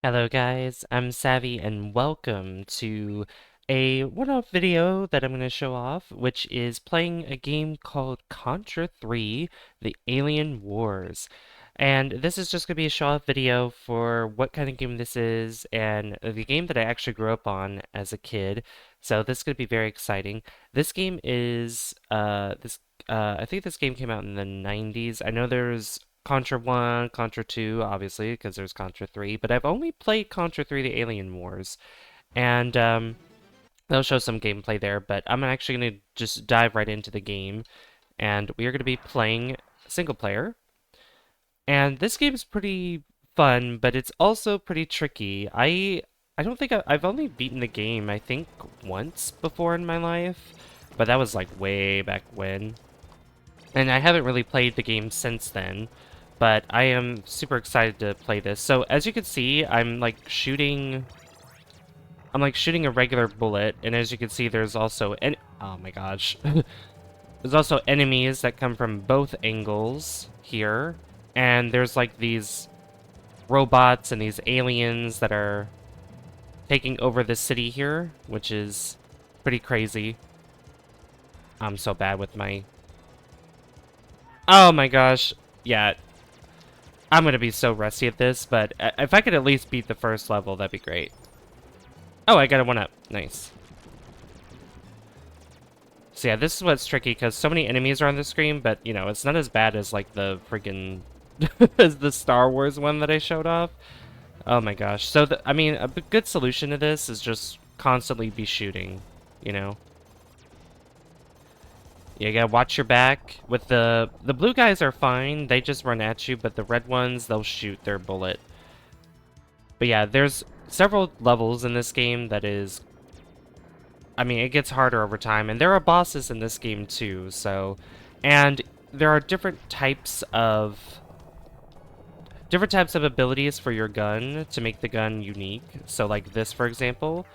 Hello guys, I'm Savvy and welcome to a one-off video that I'm going to show off, which is playing a game called Contra 3, The Alien Wars. And this is just going to be a show-off video for what kind of game this is and the game that I actually grew up on as a kid. So this is going to be very exciting. This game is, I think this game came out in the 90s. I know there's Contra 1, Contra 2, obviously, because there's Contra 3, but I've only played Contra 3 The Alien Wars, and they'll show some gameplay there, but I'm actually going to just dive right into the game, and we are going to be playing single player, and this game is pretty fun, but it's also pretty tricky. I don't think I've only beaten the game, I think, once before in my life, but that was like way back when. And I haven't really played the game since then, but I am super excited to play this. So as you can see, I'm like shooting a regular bullet, and as you can see, there's also oh my gosh. There's also enemies that come from both angles here, and there's like these robots and these aliens that are taking over the city here, which is pretty crazy. I'm so bad with my... Oh my gosh. Yeah, I'm gonna be so rusty at this, but if I could at least beat the first level, that'd be great. Oh, I got a 1-up. Nice. So yeah, this is what's tricky, because so many enemies are on the screen, but, you know, it's not as bad as, like, the freaking... as the Star Wars one that I showed off. Oh my gosh. So, I mean, a good solution to this is just constantly be shooting, you know? You gotta watch your back. With the blue guys are fine, they just run at you, but the red ones, they'll shoot their bullet. But yeah, there's several levels in this game that is... I mean, it gets harder over time, and there are bosses in this game too, so... And there are different types of abilities for your gun to make the gun unique. So like this, for example,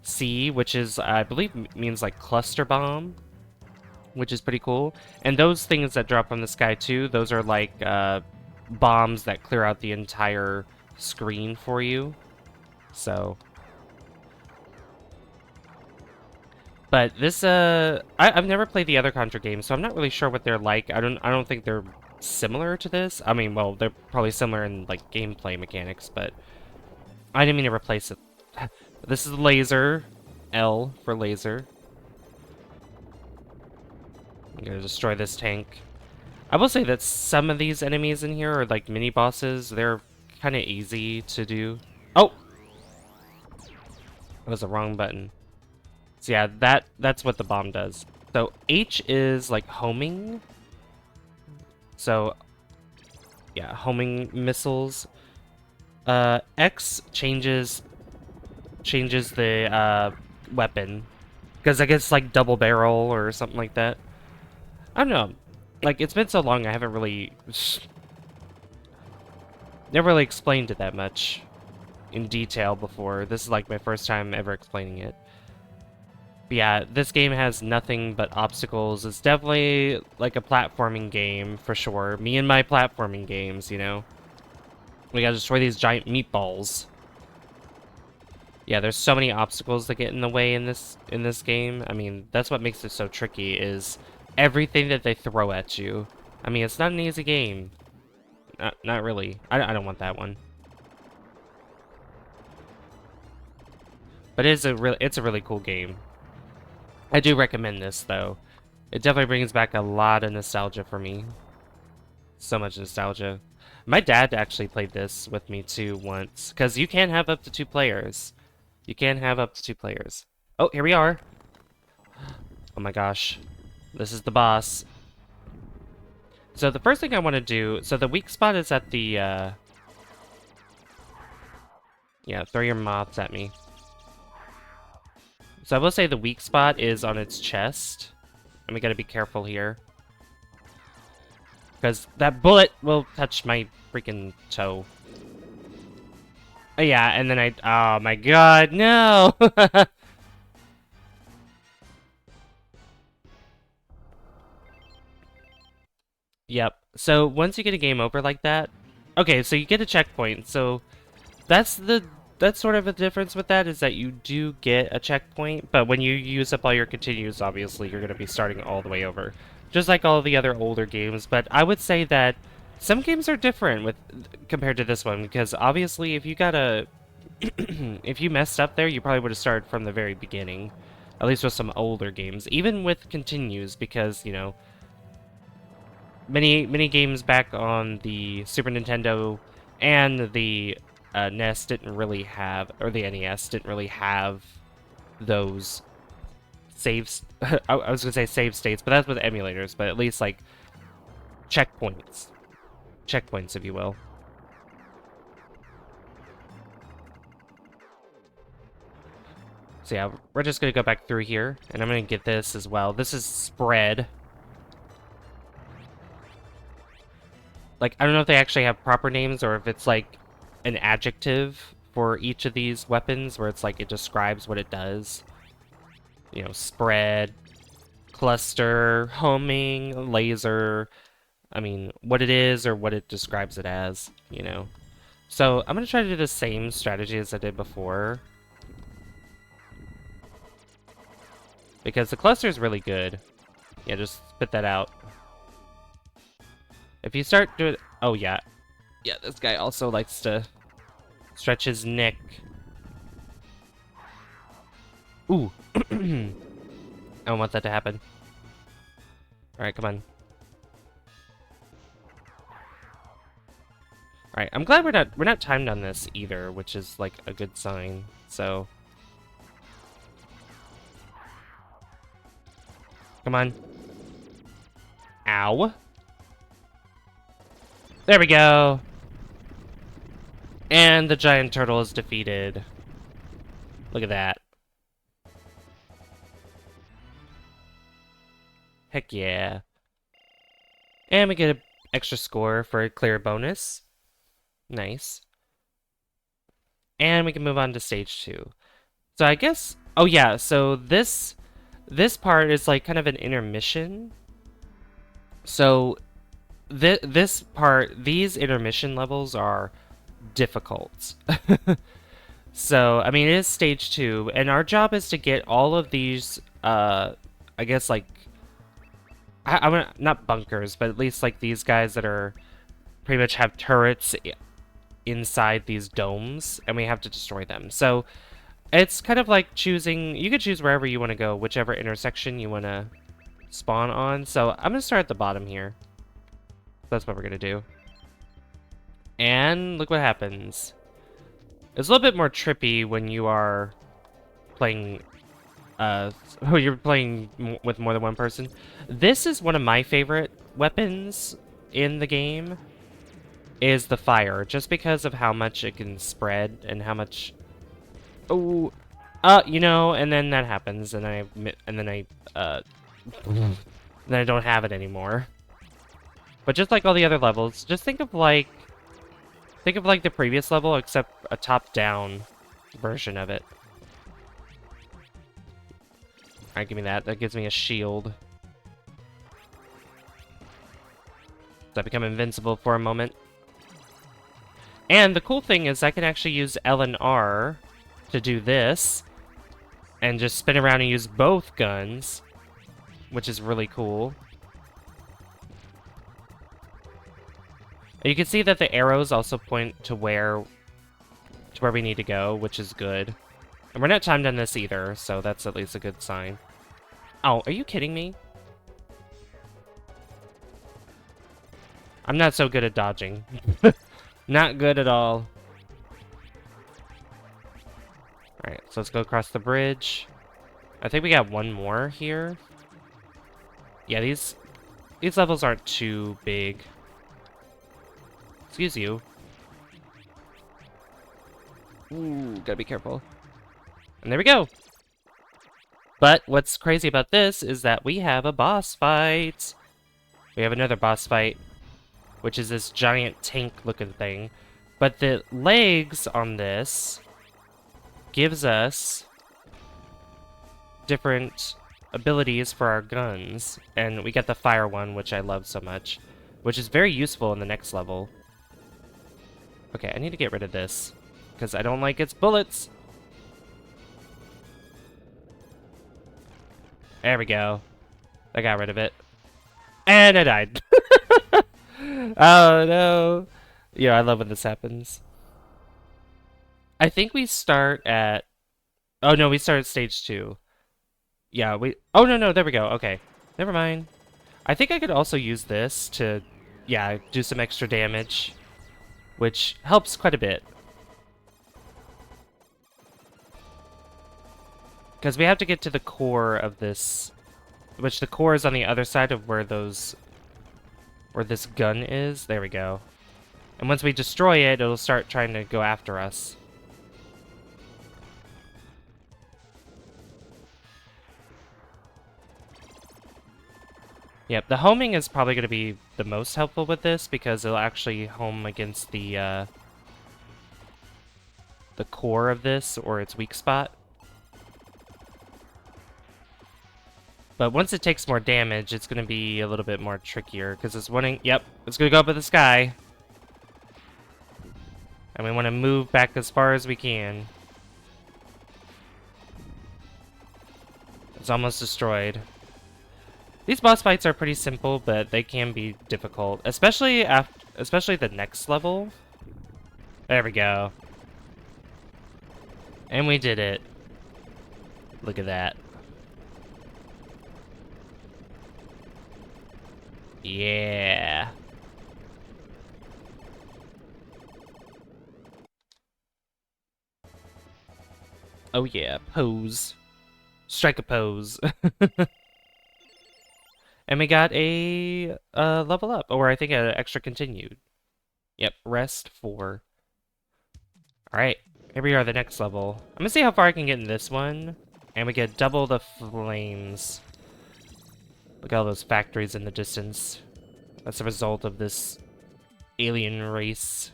C, which is, I believe, means like cluster bomb, which is pretty cool. And those things that drop from the sky too, those are like bombs that clear out the entire screen for you. So, but this I've never played the other Contra games, so I'm not really sure what they're like. I don't think they're similar to this. I mean, well, they're probably similar in like gameplay mechanics, but I didn't mean to replace it. This is laser, L for laser. I'm gonna destroy this tank. I will say that some of these enemies in here are like mini bosses. They're kind of easy to do. Oh, that was the wrong button. So yeah, that's what the bomb does. So H is like homing. So yeah, homing missiles. X changes the weapon, because I guess like double barrel or something like that. I don't know. Like, it's been so long, I haven't really... never really explained it that much in detail before. This is like my first time ever explaining it. But yeah, this game has nothing but obstacles. It's definitely like a platforming game, for sure. Me and my platforming games, you know? We gotta destroy these giant meatballs. Yeah, there's so many obstacles that get in the way in this game. I mean, that's what makes it so tricky, is everything that they throw at you. I mean, it's not an easy game. Not really. I don't want that one. But it's a really cool game. I do recommend this though. It definitely brings back a lot of nostalgia for me. So much nostalgia. My dad actually played this with me too once, because you can have up to 2 players. You can have up to 2 players. Oh, here we are. Oh my gosh. This is the boss. So the first thing I want to do... So the weak spot is at the... Yeah, throw your moths at me. So I will say the weak spot is on its chest. And we gotta be careful here. Because that bullet will touch my freaking toe. Oh, yeah, and then oh my god, no! Yep. So once you get a game over like that... Okay, so you get a checkpoint. So that's sort of a difference with that, is that you do get a checkpoint, but when you use up all your continues, obviously you're going to be starting all the way over, just like all the other older games. But I would say that some games are different with compared to this one, because obviously if you got a if you messed up there, you probably would have started from the very beginning, at least with some older games, even with continues, because you know many games back on the Super Nintendo and the NES didn't really have, or the NES didn't really have those saves. I was gonna say save states, but that's with emulators. But at least like checkpoints, if you will. So yeah, we're just gonna go back through here, and I'm gonna get this as well. This is spread. Like, I don't know if they actually have proper names or if it's like an adjective for each of these weapons where it's like it describes what it does. You know, spread, cluster, homing, laser. I mean, what it is or what it describes it as, you know. So I'm going to try to do the same strategy as I did before, because the cluster is really good. Yeah, just spit that out. If you start doing... Oh, yeah. Yeah, this guy also likes to stretch his neck. Ooh. I don't want that to happen. Alright, come on. Alright, I'm glad we're not timed on this either, which is like a good sign. So come on. Ow. There we go. And the giant turtle is defeated. Look at that. Heck yeah. And we get an extra score for a clear bonus. Nice. And we can move on to stage 2. So I guess... Oh yeah, so this part is like kind of an intermission. So this part, these intermission levels are difficult. So, I mean, it is stage 2, and our job is to get all of these, I guess, like, I want not bunkers, but at least, like, these guys that are pretty much have turrets inside these domes, and we have to destroy them. So, it's kind of like choosing, you could choose wherever you want to go, whichever intersection you want to spawn on. So, I'm going to start at the bottom here. That's what we're going to do. And look what happens. It's a little bit more trippy when you are playing, you're playing with more than one person. This is one of my favorite weapons in the game, is the fire, just because of how much it can spread and how much... Oh, you know, and then that happens, and then I don't have it anymore. But just like all the other levels, just think of like the previous level, except a top-down version of it. Alright, give me that. That gives me a shield. So I become invincible for a moment. And the cool thing is I can actually use L and R to do this, and just spin around and use both guns, which is really cool. You can see that the arrows also point to where we need to go, which is good. And we're not timed on this either, so that's at least a good sign. Oh, are you kidding me? I'm not so good at dodging. Not good at all. Alright, so let's go across the bridge. I think we got one more here. Yeah, these levels aren't too big. Excuse you. Ooh, gotta be careful. And there we go! But what's crazy about this is that we have a boss fight! We have another boss fight, which is this giant tank-looking thing. But the legs on this gives us different abilities for our guns. And we get the fire one, which I love so much, which is very useful in the next level. Okay, I need to get rid of this. because I don't like its bullets. There we go. I got rid of it. And I died. Oh no. Yeah, I love when this happens. I think we start at... Oh no, we start at stage 2. Yeah, we... Oh no, no, there we go. Okay. Never mind. I think I could also use this to, yeah, do some extra damage, which helps quite a bit. Because we have to get to the core of this, which the core is on the other side of where those... where this gun is. There we go. And once we destroy it, it'll start trying to go after us. Yep, the homing is probably going to be the most helpful with this because it'll actually home against the core of this or its weak spot. But once it takes more damage, it's going to be a little bit more trickier because it's wanting... Yep, it's going to go up in the sky. And we want to move back as far as we can. It's almost destroyed. These boss fights are pretty simple, but they can be difficult, especially the next level. There we go. And we did it. Look at that. Yeah. Oh yeah, pose. Strike a pose. And we got a level up, or I think an extra continued. Yep, rest 4. Alright, here we are, the next level. I'm gonna see how far I can get in this one. And we get double the flames. Look at all those factories in the distance. That's a result of this alien race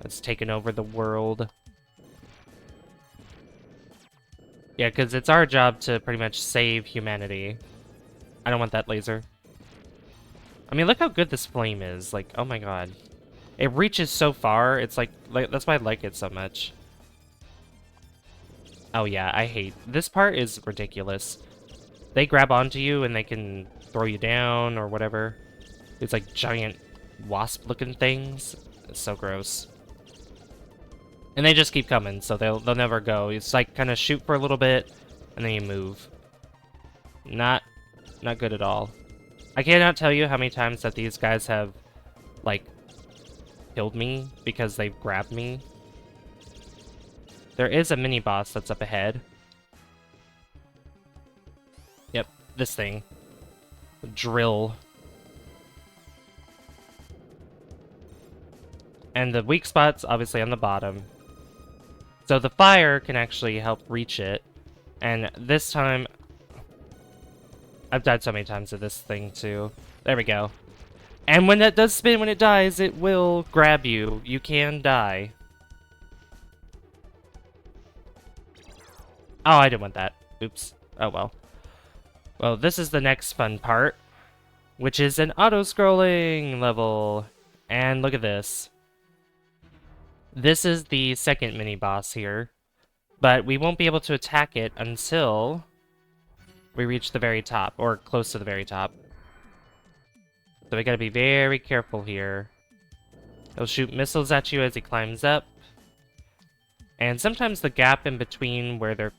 that's taken over the world. Yeah, because it's our job to pretty much save humanity. I don't want that laser. I mean, look how good this flame is. Like, oh my god. It reaches so far. It's like that's why I like it so much. Oh yeah, I hate... This part is ridiculous. They grab onto you and they can throw you down or whatever. It's like giant wasp-looking things. It's so gross. And they just keep coming, so they'll never go. It's like kind of shoot for a little bit, and then you move. Not good at all. I cannot tell you how many times that these guys have, like, killed me because they've grabbed me. There is a mini-boss that's up ahead. Yep, this thing. The drill. And the weak spot's obviously on the bottom. So the fire can actually help reach it. And this time... I've died so many times at this thing, too. There we go. And when that does spin, when it dies, it will grab you. You can die. Oh, I didn't want that. Oops. Oh, well. Well, this is the next fun part, which is an auto-scrolling level. And look at this. This is the second mini-boss here, but we won't be able to attack it until we reach the very top, or close to the very top. So we gotta be very careful here. He'll shoot missiles at you as he climbs up, and sometimes the gap in between where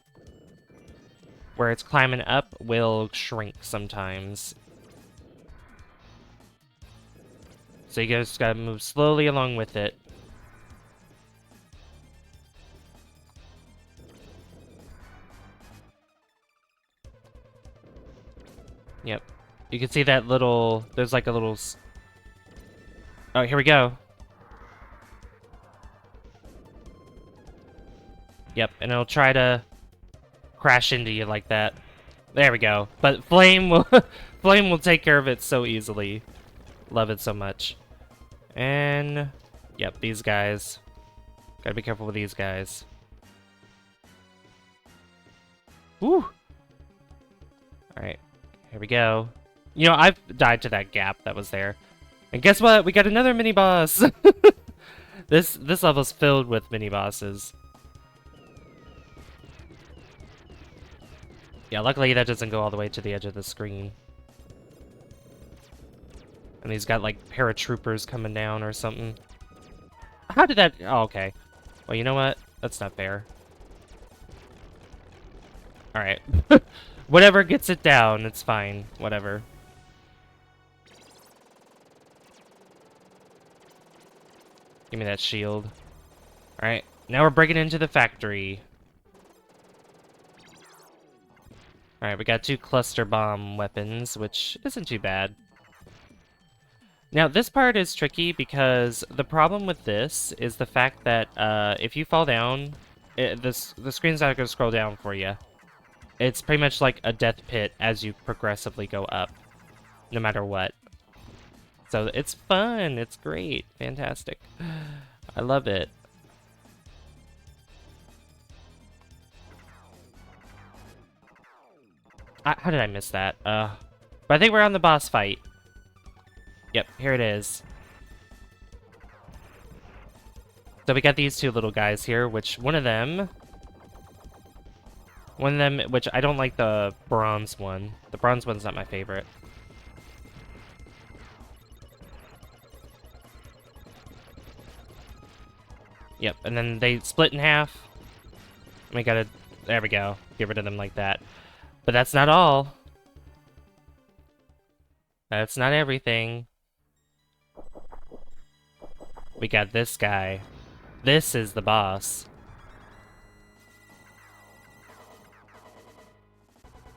it's climbing up will shrink sometimes. So you just gotta move slowly along with it. Yep. You can see that little... There's like a little... Oh, here we go. Yep, and it'll try to crash into you like that. There we go. But Flame will... Flame will take care of it so easily. Love it so much. And... Yep, these guys. Gotta be careful with these guys. Woo! Alright. Here we go. You know, I've died to that gap that was there. And guess what? We got another mini-boss! This level's filled with mini bosses. Yeah, luckily that doesn't go all the way to the edge of the screen. And he's got like paratroopers coming down or something. How did that? Oh, okay. Well, you know what? That's not fair. All right. Whatever gets it down, it's fine. Whatever. Give me that shield. All right. Now we're breaking into the factory. All right, we got 2 cluster bomb weapons, which isn't too bad. Now, this part is tricky because the problem with this is the fact that if you fall down, the screen's not going to scroll down for you. It's pretty much like a death pit as you progressively go up, no matter what. So it's fun. It's great. Fantastic. I love it. How did I miss that? But I think we're on the boss fight. Yep, here it is. So we got these 2 little guys here, which one of them, which I don't like the bronze one. The bronze one's not my favorite. Yep, and then they split in half. We gotta, there we go, get rid of them like that. But that's not all. That's not everything. We got this guy. This is the boss.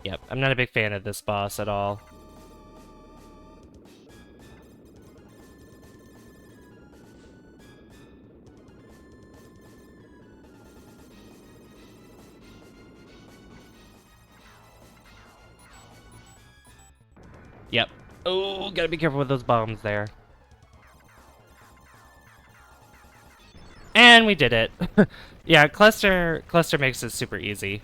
Yep, I'm not a big fan of this boss at all. Yep. Oh, gotta be careful with those bombs there. And we did it. Yeah, Cluster makes it super easy.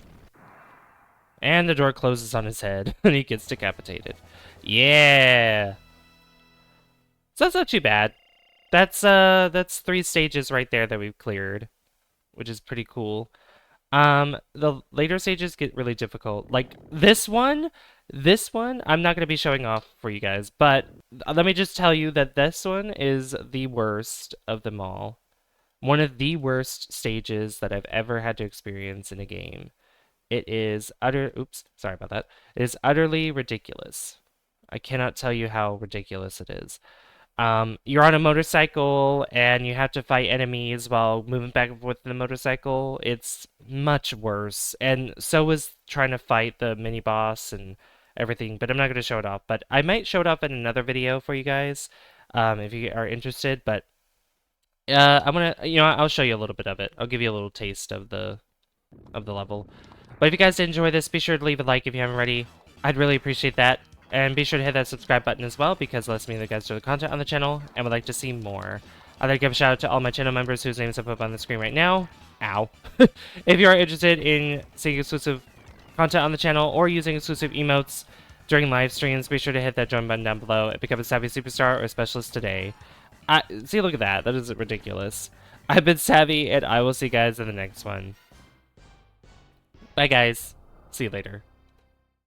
And the door closes on his head, and he gets decapitated. Yeah! So that's not too bad. That's 3 stages right there that we've cleared, which is pretty cool. The later stages get really difficult. Like this one, I'm not going to be showing off for you guys, but let me just tell you that this one is the worst of them all. One of the worst stages that I've ever had to experience in a game. It is oops, sorry about that. It is utterly ridiculous. I cannot tell you how ridiculous it is. You're on a motorcycle and you have to fight enemies while moving back and forth in the motorcycle. It's much worse. And so is trying to fight the mini boss and everything, but I'm not going to show it off. But I might show it off in another video for you guys, if you are interested. But I'm gonna, I'll show you a little bit of it. I'll give you a little taste of the level. But if you guys did enjoy this, be sure to leave a like if you haven't already. I'd really appreciate that. And be sure to hit that subscribe button as well, because it lets me know that you guys enjoy the content on the channel and would like to see more. I'd like to give a shout out to all my channel members whose names are up on the screen right now. Ow. If you are interested in seeing exclusive content on the channel or using exclusive emotes during live streams, be sure to hit that join button down below and become a Savvy Superstar or a Specialist today. See, look at that. That is ridiculous. I've been Savvy, and I will see you guys in the next one. Bye, guys. See you later.